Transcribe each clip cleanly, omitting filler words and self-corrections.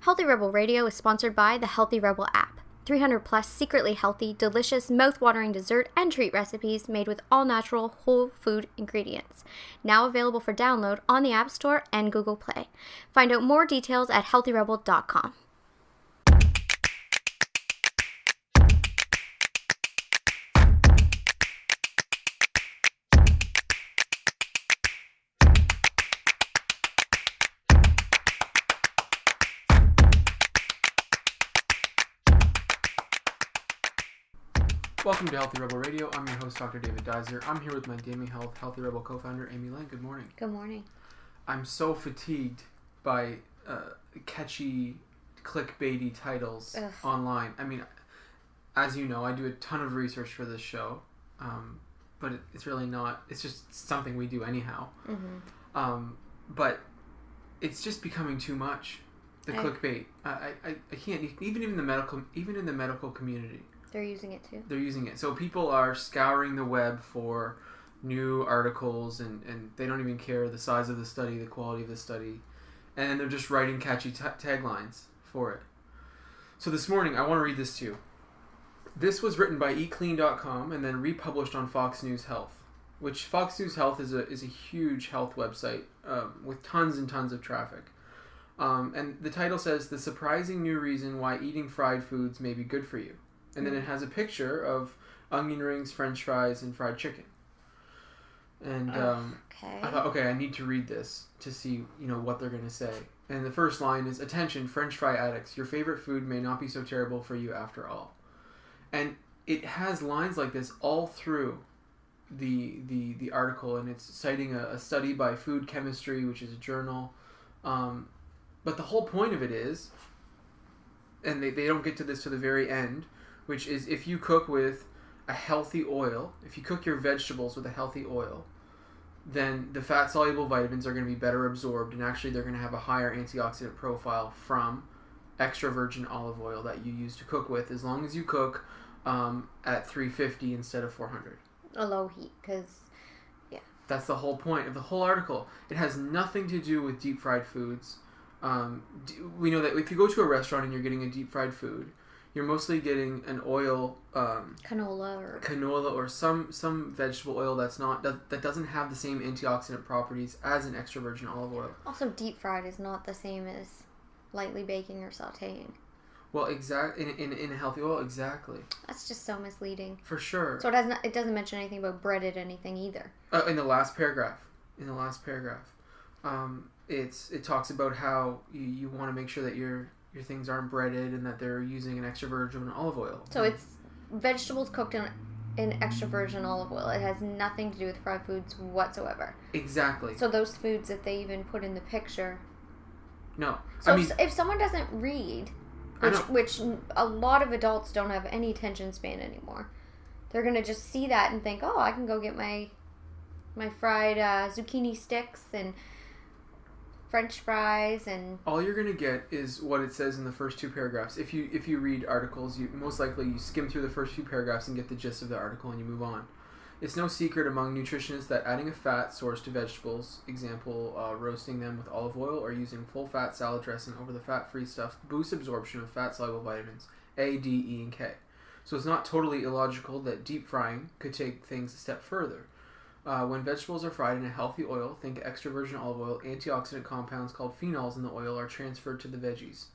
Healthy Rebel Radio is sponsored by the Healthy Rebel app. 300 plus secretly healthy, delicious, mouth-watering dessert and treat recipes made with all-natural, whole food ingredients. Now available for download on the App Store and Google Play. Find out more details at healthyrebel.com. Welcome to Healthy Rebel Radio. I'm your host, Dr. David Deiser. I'm here with my DAMY Health Healthy Rebel co-founder, Amy Lang. Good morning. Good morning. I'm so fatigued by catchy, clickbaity titles online. I mean, as you know, I do a ton of research for this show, but it's really not. It's just something we do anyhow. Mm-hmm. But it's just becoming too much. The clickbait. I can't even in the medical community. They're using it too. They're using it. So people are scouring the web for new articles and they don't even care the size of the study, the quality of the study. And then they're just writing catchy taglines for it. So this morning, I want to read this to you. This was written by eatclean.com and then republished on Fox News Health, which Fox News Health is a huge health website with tons and tons of traffic. And the title says, "The surprising new reason why eating fried foods may be good for you." And then it has a picture of onion rings, french fries, and fried chicken. And I thought, okay, I need to read this to see, what they're going to say. And the first line is, "Attention, french fry addicts. Your favorite food may not be so terrible for you after all." And it has lines like this all through the article. And it's citing a study by Food Chemistry, which is a journal. But the whole point of it is, and they don't get to this to the very end, which is if you cook with a healthy oil, if you cook your vegetables with a healthy oil, then the fat-soluble vitamins are going to be better absorbed, and actually they're going to have a higher antioxidant profile from extra virgin olive oil that you use to cook with, as long as you cook at 350 instead of 400. A low heat, because, yeah. That's the whole point of the whole article. It has nothing to do with deep-fried foods. We know that if you go to a restaurant and you're getting a deep-fried food, you're mostly getting an oil, canola or some vegetable oil that doesn't have the same antioxidant properties as an extra virgin olive oil. Also, deep fried is not the same as lightly baking or sautéing. Well, in a healthy oil, exactly. That's just so misleading. For sure. So it doesn't mention anything about breaded anything either. In the last paragraph, it talks about how you want to make sure that your things aren't breaded and that they're using an extra virgin olive oil. So it's vegetables cooked in extra virgin olive oil. It has nothing to do with fried foods whatsoever. Exactly. So those foods that they even put in the picture. No. So if someone doesn't read, which a lot of adults don't have any attention span anymore, they're going to just see that and think, oh, I can go get my fried zucchini sticks and French fries, and all you're gonna get is what it says in the first two paragraphs. If you read articles, you most likely skim through the first few paragraphs and get the gist of the article, and you move on. It's no secret among nutritionists that adding a fat source to vegetables, example, roasting them with olive oil or using full fat salad dressing over the fat-free stuff, boosts absorption of fat-soluble vitamins A, D, E, and K. So it's not totally illogical that deep frying could take things a step further. When vegetables are fried in a healthy oil, think extra virgin olive oil, antioxidant compounds called phenols in the oil are transferred to the veggies.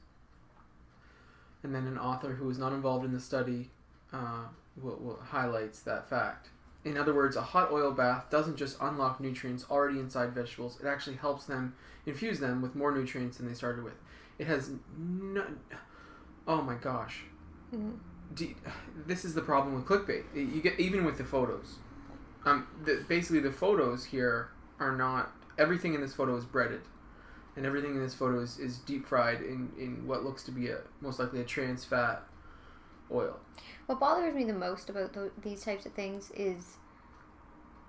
And then an author who was not involved in the study highlights that fact. In other words, a hot oil bath doesn't just unlock nutrients already inside vegetables, it actually helps them infuse them with more nutrients than they started with. It has oh my gosh. Mm-hmm. This is the problem with clickbait. You get even with the photos. Basically, the photos here are not... Everything in this photo is breaded. And everything in this photo is deep fried in what looks to be most likely a trans fat oil. What bothers me the most about these types of things is,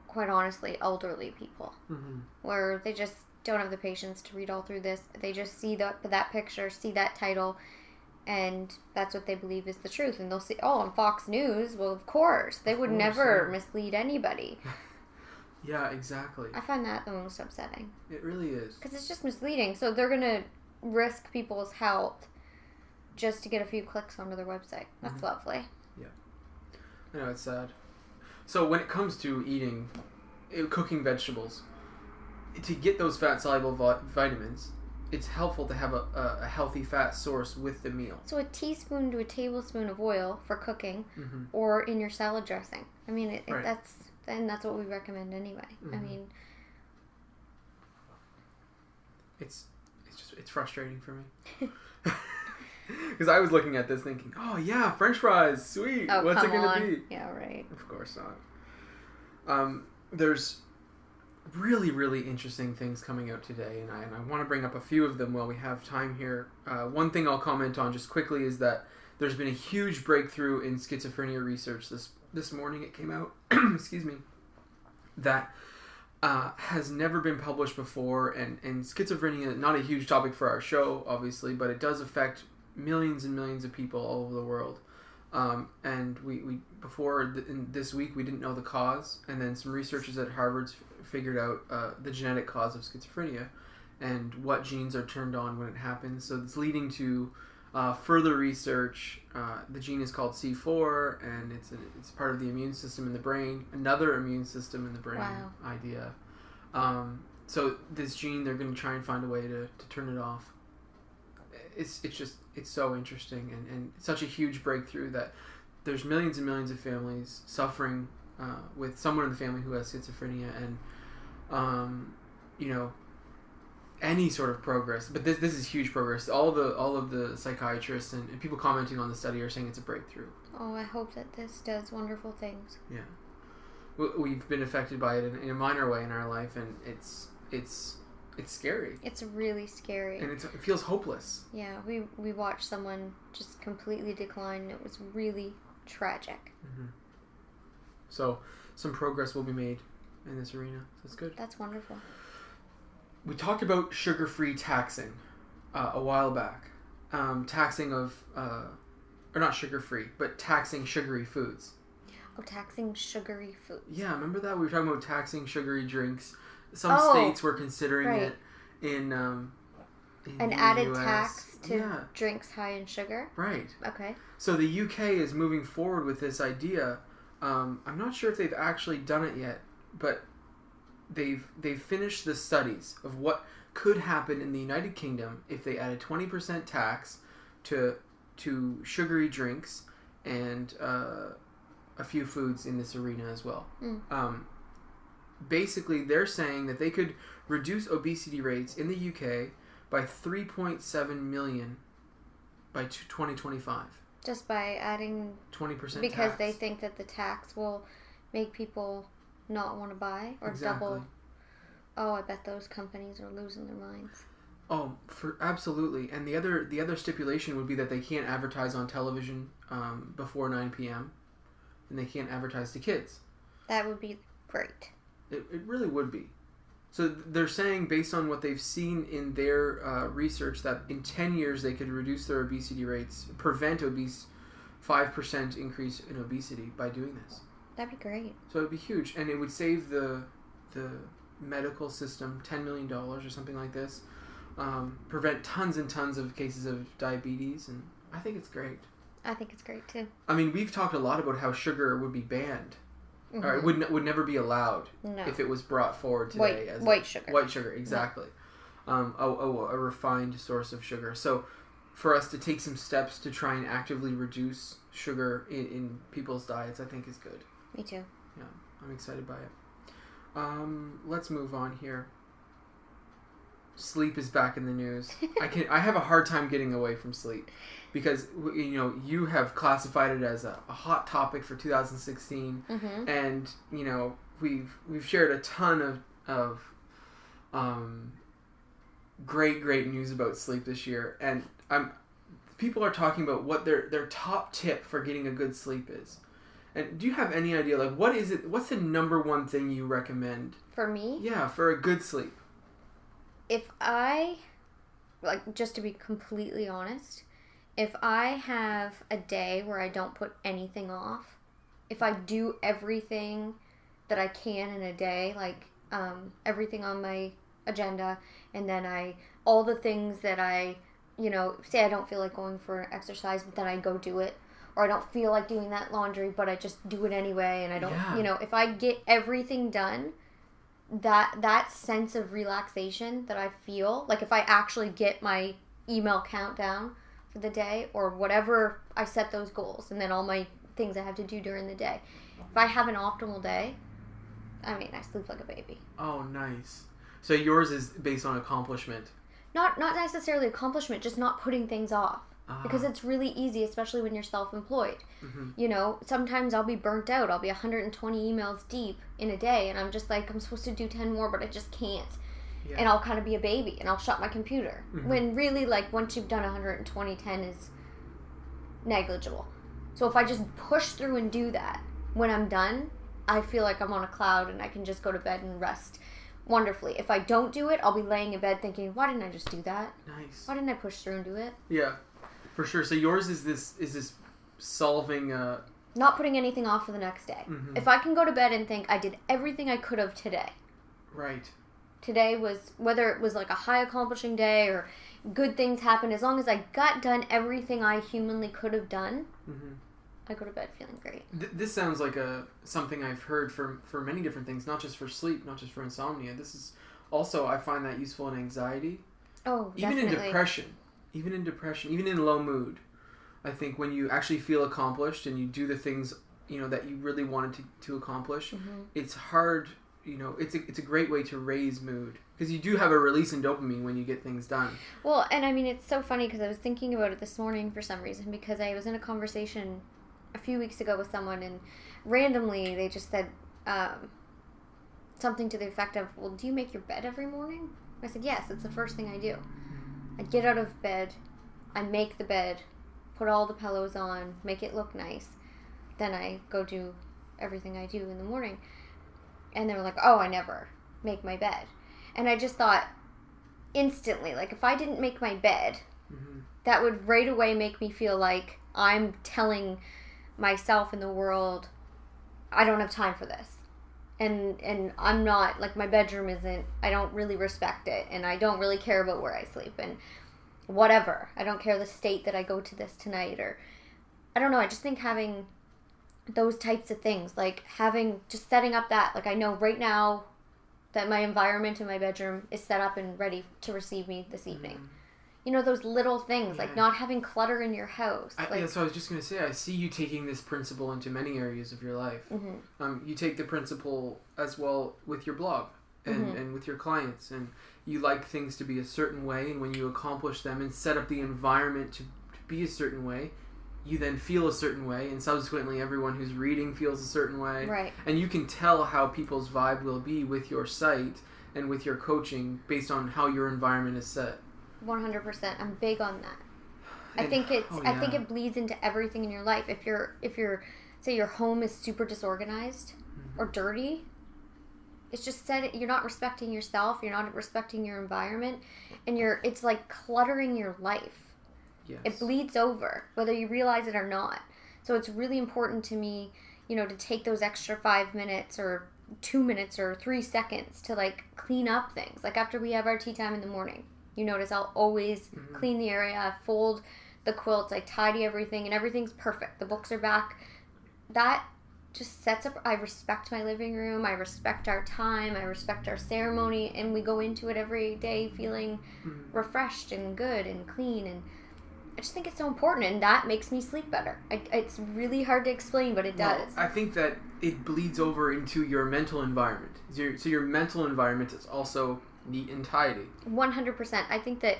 quite honestly, elderly people. Mm-hmm. Where they just don't have the patience to read all through this. They just see that picture, see that title, and that's what they believe is the truth. And they'll say, oh, on Fox News, well, of course. They would never mislead anybody. Yeah, exactly. I find that the most upsetting. It really is. Because it's just misleading. So they're going to risk people's health just to get a few clicks onto their website. That's lovely. Yeah. I know, it's sad. So when it comes to cooking vegetables, to get those fat-soluble vitamins, it's helpful to have a healthy fat source with the meal. So a teaspoon to a tablespoon of oil for cooking, or in your salad dressing. I mean, Right. that's what we recommend anyway. I mean, it's frustrating for me. Because I was looking at this thinking, oh yeah, French fries, sweet. Oh, What's it come going to on. be? Yeah, right. Of course not. There's really, really interesting things coming out today, and I want to bring up a few of them while we have time here. One thing I'll comment on just quickly is that there's been a huge breakthrough in schizophrenia research. This morning it came out, excuse me, that has never been published before, and schizophrenia, not a huge topic for our show, obviously, but it does affect millions and millions of people all over the world. And we before this week we didn't know the cause, and then some researchers at Harvard figured out the genetic cause of schizophrenia and what genes are turned on when it happens. So it's leading to further research. The gene is called C4, and it's part of the immune system in the brain. Another immune system in the brain idea. So this gene, they're going to try and find a way to turn it off. It's so interesting and such a huge breakthrough that there's millions and millions of families suffering with someone in the family who has schizophrenia, and any sort of progress. But this is huge progress. All of the psychiatrists and people commenting on the study are saying it's a breakthrough. Oh, I hope that this does wonderful things. Yeah, we've been affected by it in a minor way in our life, and it's scary. It's really scary. And it feels hopeless. Yeah, we watched someone just completely decline, and it was really tragic. So some progress will be made in this arena. That's good. That's wonderful. We talked about sugar-free taxing a while back. Taxing of, or not sugar-free, but taxing sugary foods. Oh, taxing sugary foods. Yeah, remember that? We were talking about taxing sugary drinks. Some states were considering it in an added US. Tax to drinks high in sugar. Right. Okay. So the UK is moving forward with this idea. I'm not sure if they've actually done it yet, but they've finished the studies of what could happen in the United Kingdom if they added 20% tax to sugary drinks and a few foods in this arena as well. Basically, they're saying that they could reduce obesity rates in the UK by 3.7 million by 2025. Just by adding 20% because tax. They think that the tax will make people not want to buy or double. Oh, I bet those companies are losing their minds. Oh, absolutely. And the other stipulation would be that they can't advertise on television before 9 p.m. and they can't advertise to kids. That would be great. It really would be. So they're saying, based on what they've seen in their research, that in 10 years they could reduce their obesity rates, prevent 5% increase in obesity by doing this. That'd be great. So it would be huge, and it would save the medical system $10 million or something like this. Prevent tons and tons of cases of diabetes, and I think it's great. I think it's great too. I mean, we've talked a lot about how sugar would be banned. Or it would never be allowed if it was brought forward today as white sugar. White sugar, exactly. A refined source of sugar. So, for us to take some steps to try and actively reduce sugar in people's diets, I think is good. Me too. Yeah, I'm excited by it. Let's move on here. Sleep is back in the news. I have a hard time getting away from sleep. Because, you have classified it as a hot topic for 2016, and, we've shared a ton of great news about sleep this year, and people are talking about what their top tip for getting a good sleep is. And do you have any idea, what's the number one thing you recommend? For me? Yeah, for a good sleep. If just to be completely honest, if I have a day where I don't put anything off, if I do everything that I can in a day, everything on my agenda, and then all the things that say I don't feel like going for exercise, but then I go do it. Or I don't feel like doing that laundry, but I just do it anyway, and I don't, if I get everything done, that sense of relaxation that I feel, like if I actually get my email countdown for the day, or whatever, I set those goals, and then all my things I have to do during the day. If I have an optimal day, I sleep like a baby. Oh, nice. So yours is based on accomplishment. Not necessarily accomplishment, just not putting things off. Because it's really easy, especially when you're self-employed. Mm-hmm. Sometimes I'll be burnt out. I'll be 120 emails deep in a day, and I'm just like, I'm supposed to do 10 more, but I just can't. Yeah. And I'll kind of be a baby, and I'll shut my computer. Mm-hmm. When really, like, once you've done 120, 10 is negligible. So if I just push through and do that, when I'm done, I feel like I'm on a cloud, and I can just go to bed and rest wonderfully. If I don't do it, I'll be laying in bed thinking, why didn't I just do that? Nice. Why didn't I push through and do it? Yeah. For sure. So yours is this solving not putting anything off for the next day. Mm-hmm. If I can go to bed and think I did everything I could have today. Right. Today was, whether it was like a high accomplishing day or good things happened, as long as I got done everything I humanly could have done, mm-hmm. I go to bed feeling great. This sounds like something I've heard for many different things, not just for sleep, not just for insomnia. This is also, I find that useful in anxiety. Oh, definitely. Even in depression, even in low mood, I think when you actually feel accomplished and you do the things, that you really wanted to accomplish, mm-hmm. it's hard, it's a great way to raise mood. Because you do have a release in dopamine when you get things done. Well, and it's so funny because I was thinking about it this morning for some reason, because I was in a conversation a few weeks ago with someone, and randomly they just said something to the effect of, well, do you make your bed every morning? I said, yes, it's the first thing I do. I get out of bed, I make the bed, put all the pillows on, make it look nice. Then I go do everything I do in the morning. And they were like, oh, I never make my bed. And I just thought instantly, like, if I didn't make my bed, mm-hmm. that would right away make me feel like I'm telling myself and the world, I don't have time for this. And I'm not, like, my bedroom isn't, I don't really respect it, and I don't really care about where I sleep, and whatever. I don't care the state that I go to this tonight, or, I don't know, I just think having those types of things, like just setting up that, like, I know right now that my environment in my bedroom is set up and ready to receive me this evening. Mm-hmm. Those little things, like not having clutter in your house. That's what I was just going to say. I see you taking this principle into many areas of your life. Mm-hmm. You take the principle as well with your blog and, mm-hmm. and with your clients. And you like things to be a certain way. And when you accomplish them and set up the environment to be a certain way, you then feel a certain way. And subsequently, everyone who's reading feels a certain way. Right. And you can tell how people's vibe will be with your site and with your coaching based on how your environment is set. 100%. I'm big on that. I think it bleeds into everything in your life. If you're say your home is super disorganized, mm-hmm. or dirty, it's just you're not respecting yourself, you're not respecting your environment, and it's like cluttering your life. Yes. It bleeds over, whether you realize it or not. So it's really important to me, to take those extra 5 minutes or 2 minutes or 3 seconds to, like, clean up things. Like after we have our tea time in the morning. You notice I'll always mm-hmm. clean the area, fold the quilts, I tidy everything, and everything's perfect. The books are back. That just sets up, I respect my living room, I respect our time, I respect our ceremony, and we go into it every day feeling mm-hmm. refreshed and good and clean, and I just think it's so important, and that makes me sleep better. It's really hard to explain, but it does. I think that it bleeds over into your mental environment. So your mental environment is also neat and tidy. 100%. I think that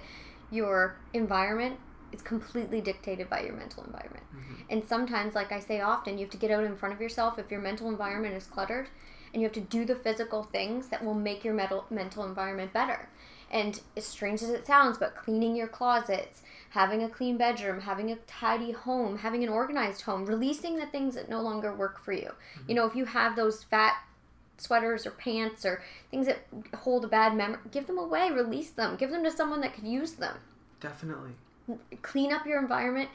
your environment is completely dictated by your mental environment. Mm-hmm. And sometimes, like I say often, you have to get out in front of yourself if your mental environment is cluttered, and you have to do the physical things that will make your mental environment better. And as strange as it sounds, but cleaning your closets, having a clean bedroom, having a tidy home, having an organized home, releasing the things that no longer work for you. Mm-hmm. If you have those fat sweaters or pants or things that hold a bad memory, give them away, release them, give them to someone that could use them. Definitely. Clean up your environment,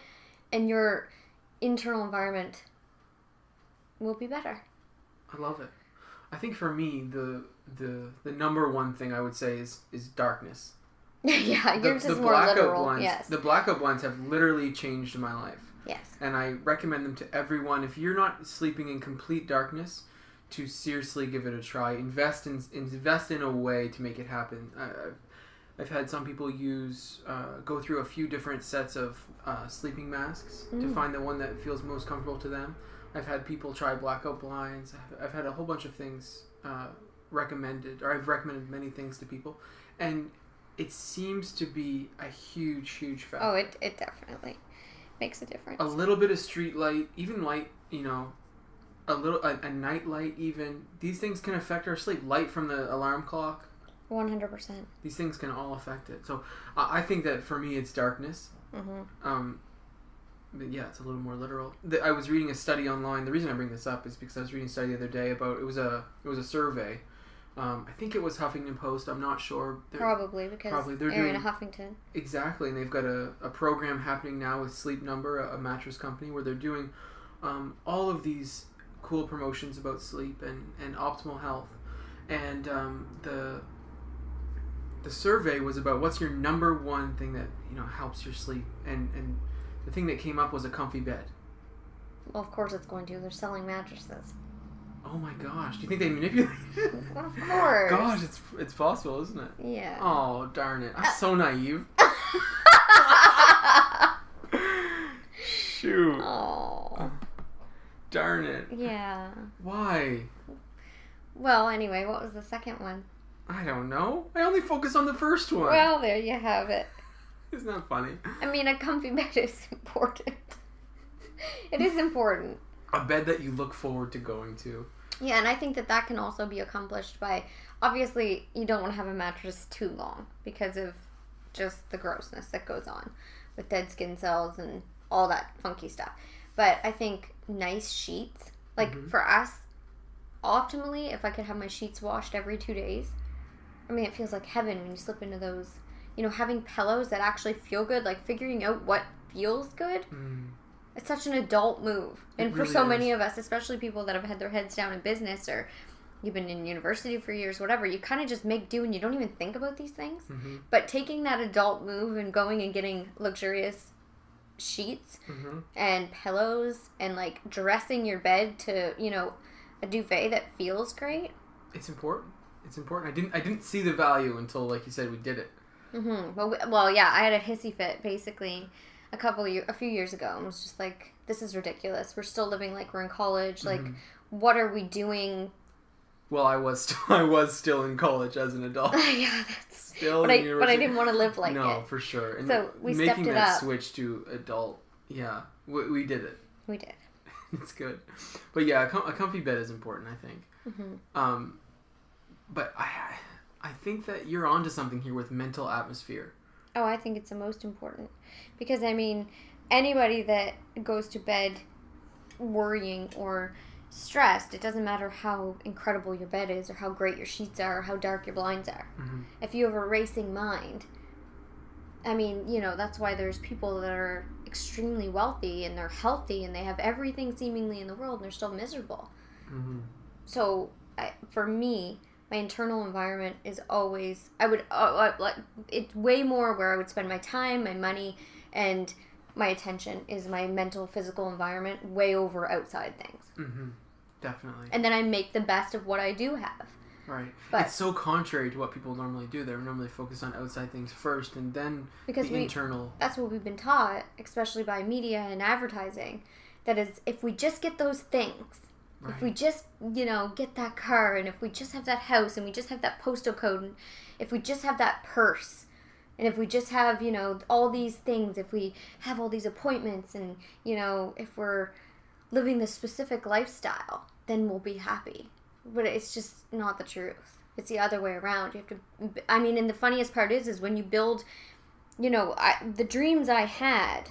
and your internal environment will be better. I love it. I think for me, the number one thing I would say is darkness. Yeah, yours is more literal. Blinds, yes. The blackout blinds have literally changed my life. Yes. And I recommend them to everyone. If you're not sleeping in complete darkness, to seriously give it a try. Invest in a way to make it happen. I've had some people go through a few different sets of sleeping masks to find the one that feels most comfortable to them. I've had people try blackout blinds. I've had a whole bunch of things recommended, or I've recommended many things to people, and it seems to be a huge factor. Oh, it definitely makes a difference. A little bit of street light, even light, a night light even. These things can affect our sleep. Light from the alarm clock. 100%. These things can all affect it. So I think that for me it's darkness. But yeah, it's a little more literal. I was reading a study online. The reason I bring this up is because I was reading a study the other day about it was a survey. I think it was Huffington Post. I'm not sure. Probably because they're in Huffington. Exactly, and they've got a program happening now with Sleep Number, a mattress company, where they're doing all of these cool promotions about sleep and optimal health. And the survey was about what's your number one thing that helps your sleep, and the thing that came up was a comfy bed. Well, of course it's going to. They're selling mattresses. Oh my gosh! Do you think they manipulate it? Of course. Gosh, it's possible, isn't it? Yeah. Oh darn it! I'm so naive. Shoot. Oh. Darn it. Yeah. Why? Well, anyway, what was the second one? I don't know. I only focus on the first one. Well, there you have it. Isn't that funny? I mean, a comfy bed is important. It is important. A bed that you look forward to going to. Yeah, and I think that can also be accomplished by, obviously, you don't want to have a mattress too long because of just the grossness that goes on with dead skin cells and all that funky stuff. But I think nice sheets, like for us, optimally, if I could have my sheets washed every 2 days, I mean, it feels like heaven when you slip into those, having pillows that actually feel good, like figuring out what feels good. It's such an adult move. And for so many of us, especially people that have had their heads down in business or you've been in university for years, whatever, you kind of just make do and you don't even think about these things. But taking that adult move and going and getting luxurious sheets and pillows and like dressing your bed to, a duvet that feels great. It's important. I didn't see the value until, like you said, we did it. Well, yeah, I had a hissy fit basically a few years ago and was just like, this is ridiculous. We're still living like we're in college. Like, what are we doing? Well, I was still in college as an adult. Yeah, that's still. But I didn't want to live like it. No, for sure. And so we stepped it up. Making that switch to adult, yeah, we did it. We did. It's good, but yeah, a comfy bed is important, I think. But I think that you're onto something here with mental atmosphere. Oh, I think it's the most important. Because, I mean, anybody that goes to bed worrying or stressed, it doesn't matter how incredible your bed is or how great your sheets are or how dark your blinds are. If you have a racing mind, I mean, that's why there's people that are extremely wealthy and they're healthy and they have everything seemingly in the world and they're still miserable. So, for me, my internal environment is always, it's way more where I would spend my time, my money, and my attention is my mental, physical environment way over outside things. Definitely. And then I make the best of what I do have. Right. But it's so contrary to what people normally do. They normally focus on outside things first and then internal. That's what we've been taught, especially by media and advertising, that is, if we just get those things, if we just, get that car, and if we just have that house, and we just have that postal code, and if we just have that purse, and if we just have, all these things, if we have all these appointments, and, if we're living this specific lifestyle, then we'll be happy. But it's just not the truth. It's the other way around. You have to, and the funniest part is when you build, the dreams I had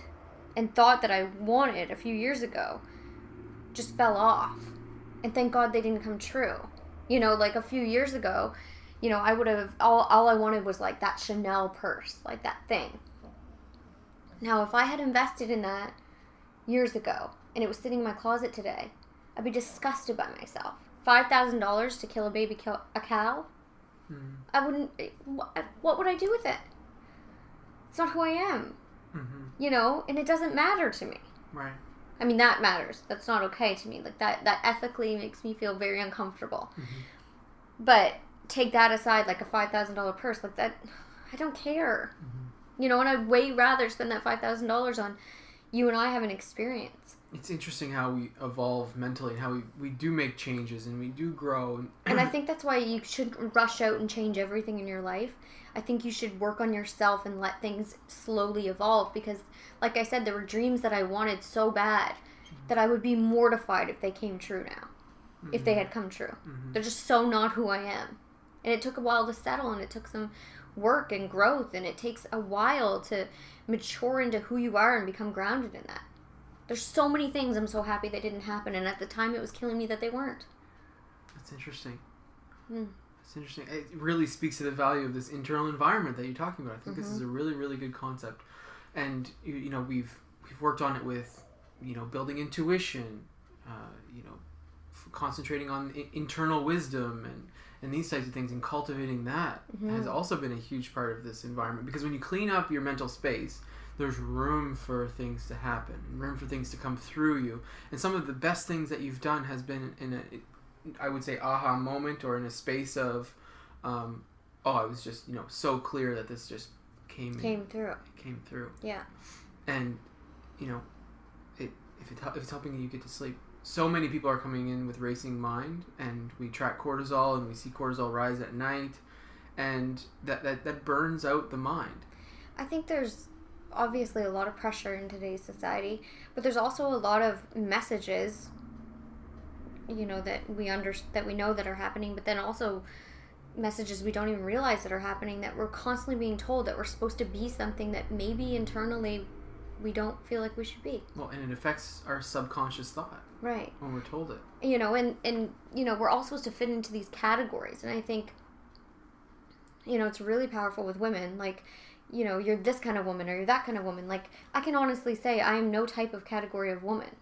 and thought that I wanted a few years ago just fell off. And thank God they didn't come true. Like a few years ago, I would have, all I wanted was like that Chanel purse, like that thing. Now, if I had invested in that years ago and it was sitting in my closet today, I'd be disgusted by myself. $5,000 to kill a cow, I wouldn't. What would I do with it? It's not who I am. You know, and it doesn't matter to me. Right. I mean, that matters. That's not okay to me. Like, that ethically makes me feel very uncomfortable. But take that aside, like a $5,000 purse, like that, I don't care. You know, and I'd way rather spend that $5,000 on you and I have an experience. It's interesting how we evolve mentally and how we do make changes and we do grow. And I think that's why you shouldn't rush out and change everything in your life. I think you should work on yourself and let things slowly evolve because, like I said, there were dreams that I wanted so bad that I would be mortified if they came true now. If they had come true. They're just so not who I am. And it took a while to settle and it took some work and growth and it takes a while to mature into who you are and become grounded in that. There's so many things I'm so happy they didn't happen, and at the time it was killing me that they weren't. That's interesting. That's interesting. It really speaks to the value of this internal environment that you're talking about. I think this is a really, really good concept. And, you know, we've worked on it with, you know, building intuition, you know, concentrating on internal wisdom and these types of things, and cultivating that has also been a huge part of this environment. Because when you clean up your mental space, there's room for things to happen, room for things to come through you. And some of the best things that you've done has been in I would say, aha moment, or in a space of, it was just, you know, so clear that this just came through. Yeah. And, you know, if it's helping you get to sleep. So many people are coming in with racing mind, and we track cortisol, and we see cortisol rise at night, and that burns out the mind. I think there's obviously a lot of pressure in today's society, but there's also a lot of messages, you know, that we know that are happening, but then also messages we don't even realize that are happening, that we're constantly being told that we're supposed to be something that maybe internally we don't feel like we should be. Well, and it affects our subconscious thought. Right. When we're told it. You know, and you know, we're all supposed to fit into these categories, and I think, you know, it's really powerful with women, like, you know, you're this kind of woman or you're that kind of woman. Like, I can honestly say I am no type of category of woman.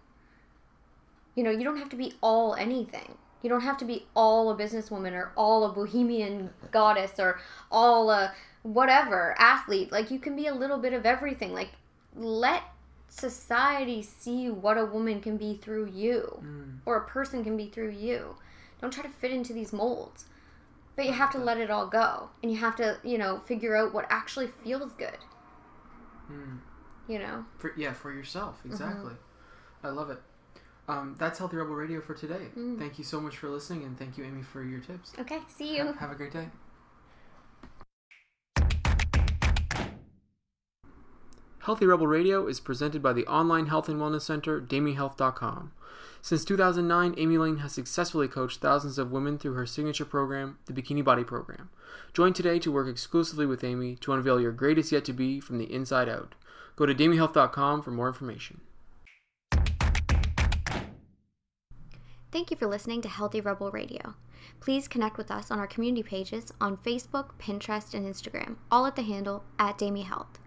You know, you don't have to be all anything. You don't have to be all a businesswoman or all a bohemian goddess or all a whatever athlete. Like, you can be a little bit of everything. Like, let society see what a woman can be through you or a person can be through you. Don't try to fit into these molds. But you have to let it all go. And you have to, you know, figure out what actually feels good. You know? For yourself. Exactly. I love it. That's Healthy Rebel Radio for today. Thank you so much for listening, and thank you, Amy, for your tips. Okay, see you. Have a great day. Healthy Rebel Radio is presented by the online health and wellness center, DAMYHealth.com. Since 2009, Amy Lane has successfully coached thousands of women through her signature program, the Bikini Body Program. Join today to work exclusively with Amy to unveil your greatest yet to be from the inside out. Go to DAMYHealth.com for more information. Thank you for listening to Healthy Rebel Radio. Please connect with us on our community pages on Facebook, Pinterest, and Instagram, all at the handle @DAMY Health.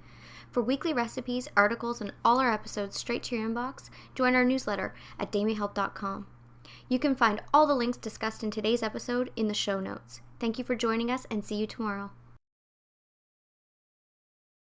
For weekly recipes, articles, and all our episodes straight to your inbox, join our newsletter at DAMYHealth.com. You can find all the links discussed in today's episode in the show notes. Thank you for joining us, and see you tomorrow.